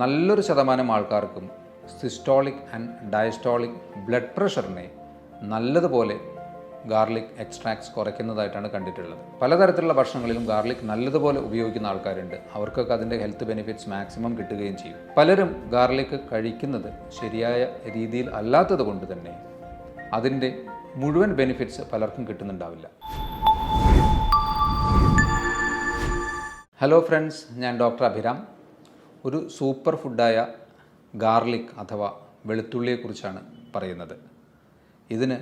നല്ലൊരു ശതമാനം ആൾക്കാർക്കും സിസ്റ്റോളിക് ആൻഡ് ഡയസ്റ്റോളിക് ബ്ലഡ് പ്രഷറിനെ നല്ലതുപോലെ ഗാർലിക് എക്സ്ട്രാക്ട്സ് കുറയ്ക്കുന്നതായിട്ടാണ് കണ്ടിട്ടുള്ളത്. പലതരത്തിലുള്ള ഭക്ഷണങ്ങളിലും ഗാർലിക് നല്ലതുപോലെ ഉപയോഗിക്കുന്ന ആൾക്കാരുണ്ട്. അവർക്കൊക്കെ അതിൻ്റെ ഹെൽത്ത് ബെനിഫിറ്റ്സ് മാക്സിമം കിട്ടുകയും ചെയ്യും. പലരും ഗാർലിക് കഴിക്കുന്നത് ശരിയായ രീതിയിൽ അല്ലാത്തത് കൊണ്ട് തന്നെ അതിൻ്റെ മുഴുവൻ ബെനിഫിറ്റ്സ് പലർക്കും കിട്ടുന്നുണ്ടാവില്ല. ഹലോ ഫ്രണ്ട്സ്, ഞാൻ ഡോക്ടർ അഭിരാം. ഒരു സൂപ്പർ ഫുഡായ ഗാർലിക് അഥവാ വെളുത്തുള്ളിയെക്കുറിച്ചാണ് പറയുന്നത്. ഇതിന്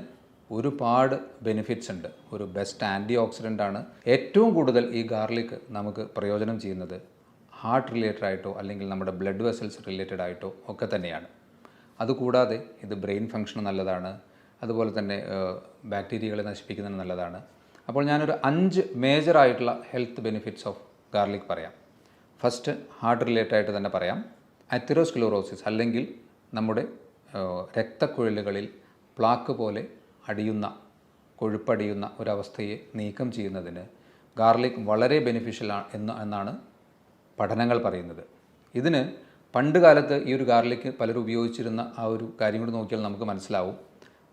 ഒരുപാട് ബെനിഫിറ്റ്സ് ഉണ്ട്. ഒരു ബെസ്റ്റ് ആൻറ്റി ഓക്സിഡൻ്റ് ആണ്. ഏറ്റവും കൂടുതൽ ഈ ഗാർലിക് നമുക്ക് പ്രയോജനം ചെയ്യുന്നത് ഹാർട്ട് റിലേറ്റഡ് ആയിട്ടോ അല്ലെങ്കിൽ നമ്മുടെ ബ്ലഡ് വെസൽസ് റിലേറ്റഡ് ആയിട്ടോ ഒക്കെ തന്നെയാണ്. അതുകൂടാതെ ഇത് ബ്രെയിൻ ഫങ്ഷന് നല്ലതാണ്. അതുപോലെ തന്നെ ബാക്ടീരിയകളെ നശിപ്പിക്കുന്നതിന് നല്ലതാണ്. അപ്പോൾ ഞാനൊരു 5 മേജറായിട്ടുള്ള ഹെൽത്ത് ബെനിഫിറ്റ്സ് ഓഫ് ഗാർലിക് പറയാം. ഫസ്റ്റ് ഹാർട്ട് റിലേറ്റഡ് ആയിട്ട് തന്നെ പറയാം. അതെറോസ്ക്ലെറോസിസ് അല്ലെങ്കിൽ നമ്മുടെ രക്തക്കുഴലുകളിൽ പ്ലാക്ക് പോലെ കൊഴുപ്പടിയുന്ന ഒരവസ്ഥയെ നീക്കം ചെയ്യുന്നതിന് ഗാർലിക് വളരെ ബെനിഫിഷ്യലാണ് എന്നാണ് പഠനങ്ങൾ പറയുന്നത്. ഇതിന് പണ്ട് കാലത്ത് ഈ ഒരു ഗാർലിക് പലരും ഉപയോഗിച്ചിരുന്ന ആ ഒരു കാര്യം കൂടി നോക്കിയാൽ നമുക്ക് മനസ്സിലാവും.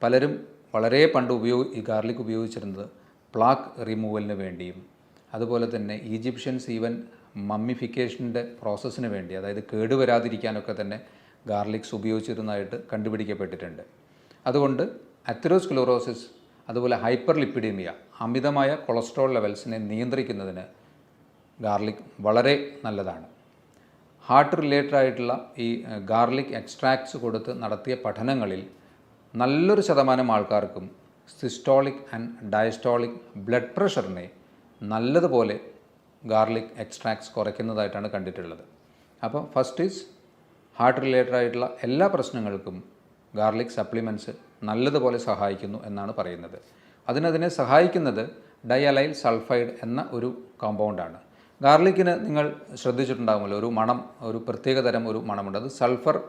പലരും വളരെ പണ്ട് ഈ ഗാർലിക് ഉപയോഗിച്ചിരുന്നത് പ്ലാക്ക് റിമൂവലിന് വേണ്ടിയും അതുപോലെ തന്നെ ഈജിപ്ഷ്യൻസ് ഈവൻ മമ്മിഫിക്കേഷൻ്റെ പ്രോസസ്സിന് വേണ്ടി, അതായത് കേടുവരാതിരിക്കാനൊക്കെ തന്നെ ഗാർലിക്സ് ഉപയോഗിച്ചിരുന്നതായിട്ട് കണ്ടുപിടിക്കപ്പെട്ടിട്ടുണ്ട്. അതുകൊണ്ട് അതെറോസ്ക്ലെറോസിസ് അതുപോലെ ഹൈപ്പർ ലിപ്പിഡീമിയ, അമിതമായ കൊളസ്ട്രോൾ ലെവൽസിനെ നിയന്ത്രിക്കുന്നതിന് ഗാർലിക് വളരെ നല്ലതാണ്. ഹാർട്ട് റിലേറ്റഡ് ആയിട്ടുള്ള ഈ ഗാർലിക് എക്സ്ട്രാക്ട്സ് കൊടുത്ത് നടത്തിയ പഠനങ്ങളിൽ നല്ലൊരു ശതമാനം ആൾക്കാർക്കും സിസ്റ്റോളിക് ആൻഡ് ഡയസ്റ്റോളിക് ബ്ലഡ് പ്രഷറിനെ നല്ലതുപോലെ ഗാർലിക് എക്സ്ട്രാക്ട്സ് കുറയ്ക്കുന്നതായിട്ടാണ് കണ്ടിട്ടുള്ളത്. അപ്പോൾ ഫസ്റ്റ് ഈസ് ഹാർട്ട് റിലേറ്റഡ് ആയിട്ടുള്ള എല്ലാ പ്രശ്നങ്ങൾക്കും ഗാർലിക് സപ്ലിമെൻറ്റ്സ് നല്ലതുപോലെ സഹായിക്കുന്നു എന്നാണ് പറയുന്നത്. അതിനെ സഹായിക്കുന്നത് ഡയലൈൽ സൾഫൈഡ് എന്ന ഒരു കോമ്പൗണ്ടാണ്. ഗാർലിക്കിന് നിങ്ങൾ ശ്രദ്ധിച്ചിട്ടുണ്ടാകുമല്ലോ, ഒരു പ്രത്യേകതരം ഒരു മണമുണ്ട്. അത് സൾഫർ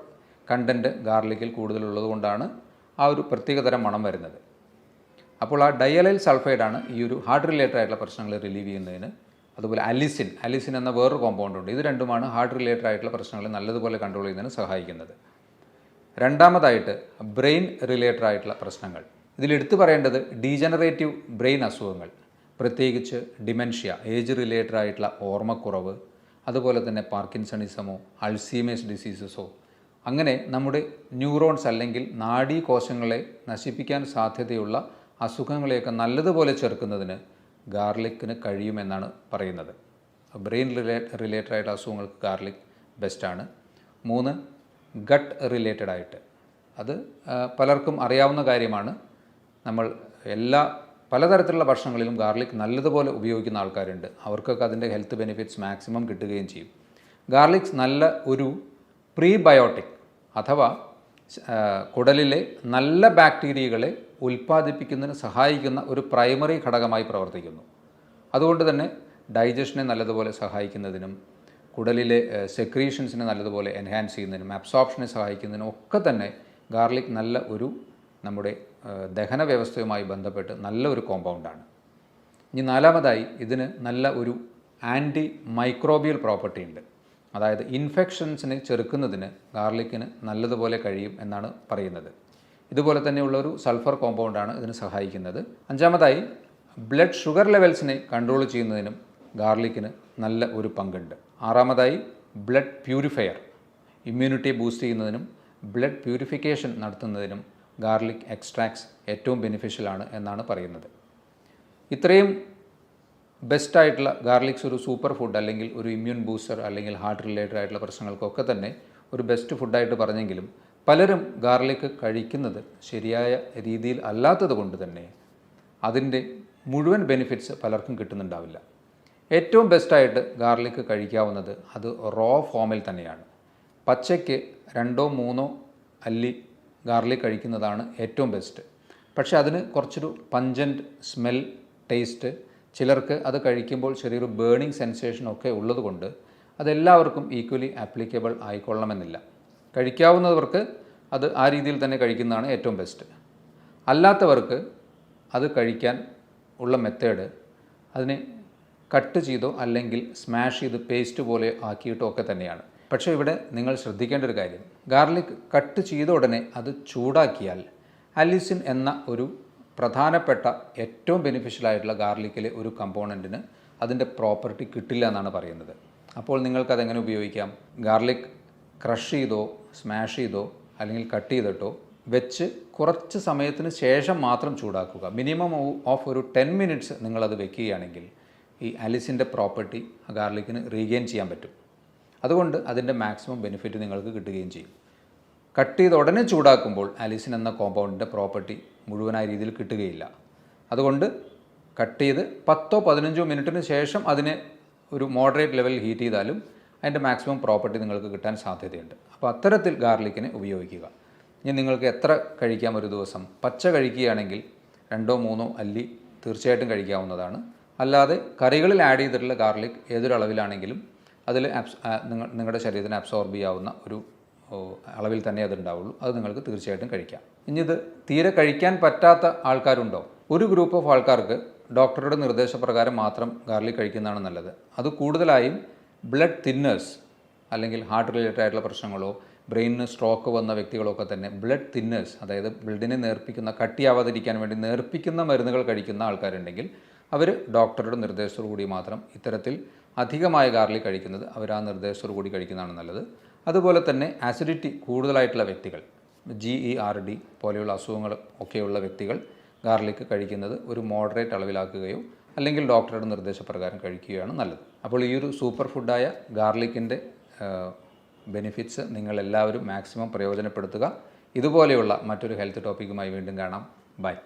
കണ്ടൻറ്റ് ഗാർലിക്കിൽ കൂടുതലുള്ളത് കൊണ്ടാണ് ആ ഒരു പ്രത്യേകതരം മണം വരുന്നത്. അപ്പോൾ ആ ഡയലൈൽ സൾഫൈഡാണ് ഈ ഒരു ഹാർട്ട് റിലേറ്റഡ് ആയിട്ടുള്ള പ്രശ്നങ്ങൾ റിലീവ് ചെയ്യുന്നതിന്. അതുപോലെ അലിസിൻ എന്ന വേറൊരു കോമ്പൗണ്ട് ഉണ്ട്. ഇത് രണ്ടുമാണ് ഹാർട്ട് റിലേറ്റഡ് ആയിട്ടുള്ള പ്രശ്നങ്ങൾ നല്ലതുപോലെ കൺട്രോൾ ചെയ്യുന്നതിന് സഹായിക്കുന്നത്. രണ്ടാമതായിട്ട് ബ്രെയിൻ റിലേറ്റഡ് ആയിട്ടുള്ള പ്രശ്നങ്ങൾ. ഇതിലെടുത്തു പറയേണ്ടത് ഡീജനറേറ്റീവ് ബ്രെയിൻ അസുഖങ്ങൾ, പ്രത്യേകിച്ച് ഡിമെൻഷ്യ, ഏജ് റിലേറ്റഡ് ആയിട്ടുള്ള ഓർമ്മക്കുറവ്, അതുപോലെ തന്നെ പാർക്കിൻസണിസമോ അൾസീമേഴ്സ് ഡിസീസസോ, അങ്ങനെ നമ്മുടെ ന്യൂറോൺസ് അല്ലെങ്കിൽ നാഡീകോശങ്ങളെ നശിപ്പിക്കാൻ സാധ്യതയുള്ള അസുഖങ്ങളെയൊക്കെ നല്ലതുപോലെ ചെറുക്കുന്നതിന് ഗാർലിക്കിന് കഴിയുമെന്നാണ് പറയുന്നത്. ബ്രെയിൻ റിലേറ്റഡ് ആയിട്ടുള്ള അസുഖങ്ങൾക്ക് ഗാർലിക് ബെസ്റ്റാണ്. 3, ഗട്ട് റിലേറ്റഡ് ആയിട്ട്, അത് പലർക്കും അറിയാവുന്ന കാര്യമാണ്. നമ്മൾ പലതരത്തിലുള്ള ഭക്ഷണങ്ങളിലും ഗാർലിക് നല്ലതുപോലെ ഉപയോഗിക്കുന്ന ആൾക്കാരുണ്ട്. അവർക്കൊക്കെ അതിൻ്റെ ഹെൽത്ത് ബെനിഫിറ്റ്സ് മാക്സിമം കിട്ടുകയും ചെയ്യും. ഗാർലിക്സ് നല്ല ഒരു പ്രീബയോട്ടിക് അഥവാ കുടലിലെ നല്ല ബാക്ടീരിയകളെ ഉൽപ്പാദിപ്പിക്കുന്നതിന് സഹായിക്കുന്ന ഒരു പ്രൈമറി ഘടകമായി പ്രവർത്തിക്കുന്നു. അതുകൊണ്ട് തന്നെ ഡൈജഷനെ നല്ലതുപോലെ സഹായിക്കുന്നതിനും കുടലിലെ സെക്രീഷൻസിനെ നല്ലതുപോലെ എൻഹാൻസ് ചെയ്യുന്നതിനും അബ്സോർപ്ഷനെ സഹായിക്കുന്നതിനും ഒക്കെ തന്നെ ഗാർലിക് നല്ല ഒരു നമ്മുടെ ദഹന വ്യവസ്ഥയുമായി ബന്ധപ്പെട്ട് നല്ല ഒരു കോമ്പൗണ്ടാണ്. ഇനി 4മതായി ഇതിന് നല്ല ഒരു ആൻറ്റി മൈക്രോബിയൽ പ്രോപ്പർട്ടി ഉണ്ട്. അതായത് ഇൻഫെക്ഷൻസിനെ ചെറുക്കുന്നതിന് ഗാർലിക്കിന് നല്ലതുപോലെ കഴിയും എന്നാണ് പറയുന്നത്. ഇതുപോലെ തന്നെയുള്ള ഒരു സൾഫർ കോമ്പൗണ്ടാണ് ഇതിന് സഹായിക്കുന്നത്. 5മതായി ബ്ലഡ് ഷുഗർ ലെവൽസിനെ കൺട്രോൾ ചെയ്യുന്നതിനും ഗാർലിക്കിന് നല്ല ഒരു പങ്കുണ്ട്. 6മതായി ബ്ലഡ് പ്യൂരിഫയർ, ഇമ്മ്യൂണിറ്റി ബൂസ്റ്റ് ചെയ്യുന്നതിനും ബ്ലഡ് പ്യൂരിഫിക്കേഷൻ നടത്തുന്നതിനും ഗാർലിക് എക്സ്ട്രാക്ട്സ് ഏറ്റവും ബെനിഫിഷ്യലാണ് എന്നാണ് പറയുന്നത്. ഇത്രയും ബെസ്റ്റായിട്ടുള്ള ഗാർലിക്സ് ഒരു സൂപ്പർ ഫുഡ് അല്ലെങ്കിൽ ഒരു ഇമ്മ്യൂൺ ബൂസ്റ്റർ അല്ലെങ്കിൽ ഹാർട്ട് റിലേറ്റഡ് ആയിട്ടുള്ള പ്രശ്നങ്ങൾക്കൊക്കെ തന്നെ ഒരു ബെസ്റ്റ് ഫുഡായിട്ട് പറഞ്ഞെങ്കിലും പലരും ഗാർലിക് കഴിക്കുന്നത് ശരിയായ രീതിയിൽ അല്ലാത്തത് കൊണ്ട് തന്നെ അതിൻ്റെ മുഴുവൻ ബെനിഫിറ്റ്സ് പലർക്കും കിട്ടുന്നുണ്ടാവില്ല. ഏറ്റവും ബെസ്റ്റായിട്ട് ഗാർലിക് കഴിക്കാവുന്നത് അത് റോ ഫോമിൽ തന്നെയാണ്. പച്ചയ്ക്ക് 2-3 അല്ലി ഗാർലിക് കഴിക്കുന്നതാണ് ഏറ്റവും ബെസ്റ്റ്. പക്ഷേ അതിന് കുറച്ചൊരു പഞ്ചൻറ്റ് സ്മെൽ, ടേസ്റ്റ്, ചിലർക്ക് അത് കഴിക്കുമ്പോൾ ചെറിയൊരു ബേണിംഗ് സെൻസേഷനൊക്കെ ഉള്ളതുകൊണ്ട് അതെല്ലാവർക്കും ഈക്വലി ആപ്ലിക്കബിൾ ആയിക്കൊള്ളണമെന്നില്ല. കഴിക്കാവുന്നവർക്ക് അത് ആ രീതിയിൽ തന്നെ കഴിക്കുന്നതാണ് ഏറ്റവും ബെസ്റ്റ്. അല്ലാത്തവർക്ക് അത് കഴിക്കാൻ ഉള്ള മെത്തേഡ് അതിനെ കട്ട് ചെയ്തോ അല്ലെങ്കിൽ സ്മാഷ് ചെയ്ത് പേസ്റ്റ് പോലെ ആക്കിയിട്ടോ ഒക്കെ തന്നെയാണ്. പക്ഷേ ഇവിടെ നിങ്ങൾ ശ്രദ്ധിക്കേണ്ട ഒരു കാര്യം, ഗാർലിക് കട്ട് ചെയ്ത ഉടനെ അത് ചൂടാക്കിയാൽ അലിസിൻ എന്ന ഒരു പ്രധാനപ്പെട്ട ഏറ്റവും ബെനിഫിഷ്യലായിട്ടുള്ള ഗാർലിക്കിലെ ഒരു കമ്പോണൻറ്റിന് അതിൻ്റെ പ്രോപ്പർട്ടി കിട്ടില്ല എന്നാണ് പറയുന്നത്. അപ്പോൾ നിങ്ങൾക്കതെങ്ങനെ ഉപയോഗിക്കാം? ഗാർലിക് ക്രഷ് ചെയ്തോ സ്മാഷ് ചെയ്തോ അല്ലെങ്കിൽ കട്ട് ചെയ്തിട്ടോ വെച്ച് കുറച്ച് സമയത്തിന് ശേഷം മാത്രം ചൂടാക്കുക. മിനിമം ഓഫ് ഒരു 10 മിനിറ്റ്സ് നിങ്ങളത് വെക്കുകയാണെങ്കിൽ ഈ അലിസിൻ്റെ പ്രോപ്പർട്ടി ഗാർലിക്കിന് റീഗെയിൻ ചെയ്യാൻ പറ്റും. അതുകൊണ്ട് അതിൻ്റെ മാക്സിമം ബെനിഫിറ്റ് നിങ്ങൾക്ക് കിട്ടുകയും ചെയ്യും. കട്ട് ചെയ്ത് ഉടനെ ചൂടാക്കുമ്പോൾ അലിസിൻ എന്ന കോമ്പൗണ്ടിൻ്റെ പ്രോപ്പർട്ടി മുഴുവനായ രീതിയിൽ കിട്ടുകയില്ല. അതുകൊണ്ട് കട്ട് ചെയ്ത് 10-15 മിനിറ്റിന് ശേഷം അതിനെ ഒരു മോഡറേറ്റ് ലെവലിൽ ഹീറ്റ് ചെയ്താലും അതിൻ്റെ മാക്സിമം പ്രോപ്പർട്ടി നിങ്ങൾക്ക് കിട്ടാൻ സാധ്യതയുണ്ട്. അപ്പോൾ അത്തരത്തിൽ ഗാർലിക്കിനെ ഉപയോഗിക്കുക. ഇനി നിങ്ങൾക്ക് എത്ര കഴിക്കാം ഒരു ദിവസം? പച്ച കഴിക്കുകയാണെങ്കിൽ 2-3 അല്ലി തീർച്ചയായിട്ടും കഴിക്കാവുന്നതാണ്. അല്ലാതെ കറികളിൽ ആഡ് ചെയ്തിട്ടുള്ള ഗാർലിക് ഏതൊരു അളവിലാണെങ്കിലും അതിൽ നിങ്ങളുടെ ശരീരത്തിന് അബ്സോർബ് ചെയ്യാവുന്ന ഒരു അളവിൽ തന്നെ അതുണ്ടാവുള്ളൂ. അത് നിങ്ങൾക്ക് തീർച്ചയായിട്ടും കഴിക്കാം. ഇനി ഇത് തീരെ കഴിക്കാൻ പറ്റാത്ത ആൾക്കാരുണ്ടോ? ഒരു ഗ്രൂപ്പ് ഓഫ് ആൾക്കാർക്ക് ഡോക്ടറുടെ നിർദ്ദേശപ്രകാരം മാത്രം ഗാർലിക് കഴിക്കുന്നതാണ് നല്ലത്. അത് കൂടുതലായും ബ്ലഡ് തിന്നേഴ്സ് അല്ലെങ്കിൽ ഹാർട്ട് റിലേറ്റഡ് ആയിട്ടുള്ള പ്രശ്നങ്ങളോ ബ്രെയിനിന് സ്ട്രോക്ക് വന്ന വ്യക്തികളൊക്കെ തന്നെ ബ്ലഡ് തിന്നേഴ്സ്, അതായത് ബ്ലഡിനെ നേർപ്പിക്കുന്ന, കട്ടിയാവാതിരിക്കാൻ വേണ്ടി നേർപ്പിക്കുന്ന മരുന്നുകൾ കഴിക്കുന്ന ആൾക്കാരുണ്ടെങ്കിൽ അവർ ഡോക്ടറുടെ നിർദ്ദേശത്തോടു കൂടി മാത്രം ഇത്തരത്തിൽ അധികമായ ഗാർലിക് കഴിക്കുന്നത് അവർ ആ നിർദ്ദേശത്തോടു കൂടി കഴിക്കുന്നതാണ് നല്ലത്. അതുപോലെ തന്നെ ആസിഡിറ്റി കൂടുതലായിട്ടുള്ള വ്യക്തികൾ, GERD പോലെയുള്ള അസുഖങ്ങൾ ഒക്കെയുള്ള വ്യക്തികൾ ഗാർലിക് കഴിക്കുന്നത് ഒരു മോഡറേറ്റ് അളവിലാക്കുകയോ അല്ലെങ്കിൽ ഡോക്ടറുടെ നിർദ്ദേശപ്രകാരം കഴിക്കുകയാണ് നല്ലത്. അപ്പോൾ ഈ ഒരു സൂപ്പർ ഫുഡായ ഗാർലിക്കിൻ്റെ ബെനിഫിറ്റ്സ് നിങ്ങളെല്ലാവരും മാക്സിമം പ്രയോജനപ്പെടുത്തുക. ഇതുപോലെയുള്ള മറ്റൊരു ഹെൽത്ത് ടോപ്പിക്കുമായി വീണ്ടും കാണാം. ബൈ.